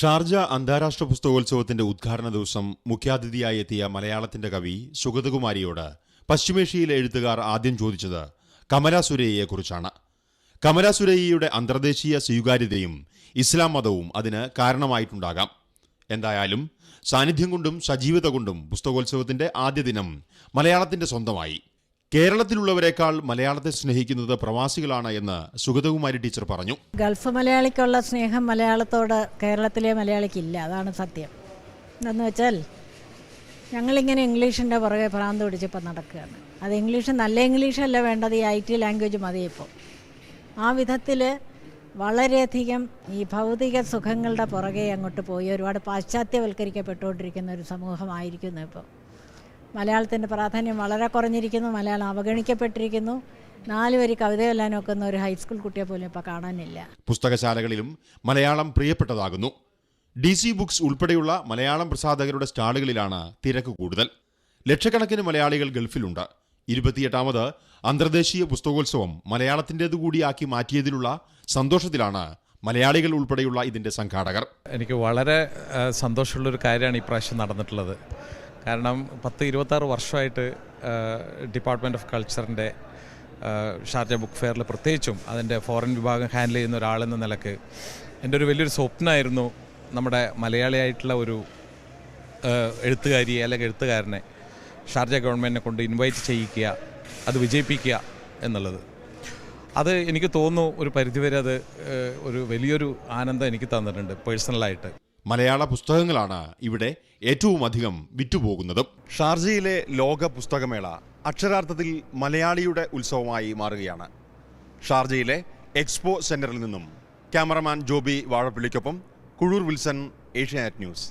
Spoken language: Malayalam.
ഷാർജ അന്താരാഷ്ട്ര പുസ്തകോത്സവത്തിന്റെ ഉദ്ഘാടന ദിവസം മുഖ്യാതിഥിയായി എത്തിയ മലയാളത്തിന്റെ കവി സുഗതകുമാരിയോട് പശ്ചിമേഷ്യയിലെ എഴുത്തുകാർ ആദ്യം ചോദിച്ചത് കമല സുരയ്യയെക്കുറിച്ചാണ്. കമല സുരയ്യയുടെ അന്തർദേശീയ സ്വീകാര്യതയും ഇസ്ലാം മതവും അതിന് കാരണമായിട്ടുണ്ടാകാം. എന്തായാലും സാന്നിധ്യം കൊണ്ടും സജീവത കൊണ്ടും പുസ്തകോത്സവത്തിന്റെ ആദ്യ ദിനം മലയാളത്തിന്റെ സ്വന്തമായി. കേരളത്തിലുള്ളവരെക്കാൾ മലയാളത്തെ സ്നേഹിക്കുന്നത് പ്രവാസികളാണ് എന്ന് സുഗതകുമാരി ടീച്ചർ പറഞ്ഞു. ഗൾഫ് മലയാളിക്കുള്ള സ്നേഹം മലയാളത്തോട് കേരളത്തിലെ മലയാളിക്കില്ല, അതാണ് സത്യം. എന്താണെന്ന് വെച്ചാൽ ഞങ്ങളിങ്ങനെ ഇംഗ്ലീഷിൻ്റെ പുറകെ ഭ്രാന്ത് പിടിച്ചിപ്പോൾ നടക്കുകയാണ്. അത് ഇംഗ്ലീഷ് നല്ല ഇംഗ്ലീഷല്ല വേണ്ടത്, ഈ IT ലാംഗ്വേജ് മതി ഇപ്പോൾ. ആ വിധത്തിൽ വളരെയധികം ഈ ഭൗതിക സുഖങ്ങളുടെ പുറകെ അങ്ങോട്ട് പോയി ഒരുപാട് പാശ്ചാത്യവൽക്കരിക്കപ്പെട്ടുകൊണ്ടിരിക്കുന്ന ഒരു സമൂഹമായിരിക്കുന്നു ഇപ്പോൾ. മലയാളത്തിൻ്റെ പ്രാധാന്യം വളരെ കുറഞ്ഞിരിക്കുന്നു, മലയാളം അവഗണിക്കപ്പെട്ടിരിക്കുന്നു. 4 വരി കവിത ചൊല്ലാൻ നോക്കുന്ന ഒരു ഹൈസ്കൂൾ കുട്ടിയെ പോലും ഇപ്പോൾ കാണാനില്ല. പുസ്തകശാലകളിലും മലയാളം പ്രിയപ്പെട്ടതാകുന്നു. DC ബുക്സ് ഉൾപ്പെടെയുള്ള മലയാളം പ്രസാധകരുടെ സ്റ്റാളുകളിലാണ് തിരക്ക് കൂടുതൽ. ലക്ഷക്കണക്കിന് മലയാളികൾ ഗൾഫിലുണ്ട്. 28ാമത് അന്തർദേശീയ പുസ്തകോത്സവം മലയാളത്തിൻ്റെതുകൂടിയാക്കി മാറ്റിയതിലുള്ള സന്തോഷത്തിലാണ് മലയാളികൾ ഉൾപ്പെടെയുള്ള ഇതിൻ്റെ സംഘാടകർ. എനിക്ക് വളരെ സന്തോഷമുള്ളൊരു കാര്യമാണ് ഈ പ്രാവശ്യം നടന്നിട്ടുള്ളത്. കാരണം 26 വർഷമായിട്ട് ഡിപ്പാർട്ട്മെൻറ്റ് ഓഫ് കൾച്ചറിൻ്റെ ഷാർജ ബുക്ക് ഫെയറിൽ പ്രത്യേകിച്ചും അതിൻ്റെ ഫോറിൻ വിഭാഗം ഹാൻഡിൽ ചെയ്യുന്ന ഒരാളെന്ന നിലക്ക് എൻ്റെ ഒരു വലിയൊരു സ്വപ്നമായിരുന്നു നമ്മുടെ മലയാളിയായിട്ടുള്ള ഒരു എഴുത്തുകാരിയെ അല്ലെങ്കിൽ എഴുത്തുകാരനെ ഷാർജ ഗവൺമെൻറ്റിനെ കൊണ്ട് ഇൻവൈറ്റ് ചെയ്യിക്കുക, അത് വിജയിപ്പിക്കുക എന്നുള്ളത്. അത് എനിക്ക് തോന്നുന്നു ഒരു പരിധിവരെ അത് ഒരു വലിയൊരു ആനന്ദം എനിക്ക് തന്നിട്ടുണ്ട് പേഴ്സണലായിട്ട്. മലയാള പുസ്തകങ്ങളാണ് ഇവിടെ ഏറ്റവും അധികം വിറ്റുപോകുന്നതും. ഷാർജയിലെ ലോക പുസ്തകമേള അക്ഷരാർത്ഥത്തിൽ മലയാളിയുടെ ഉത്സവമായി മാറുകയാണ്. ഷാർജയിലെ എക്സ്പോ സെന്ററിൽ നിന്നും ക്യാമറമാൻ ജോബി വാഴപ്പിള്ളിക്കൊപ്പം കുഴൂർ വിൽസൺ, ഏഷ്യാനെറ്റ് ന്യൂസ്.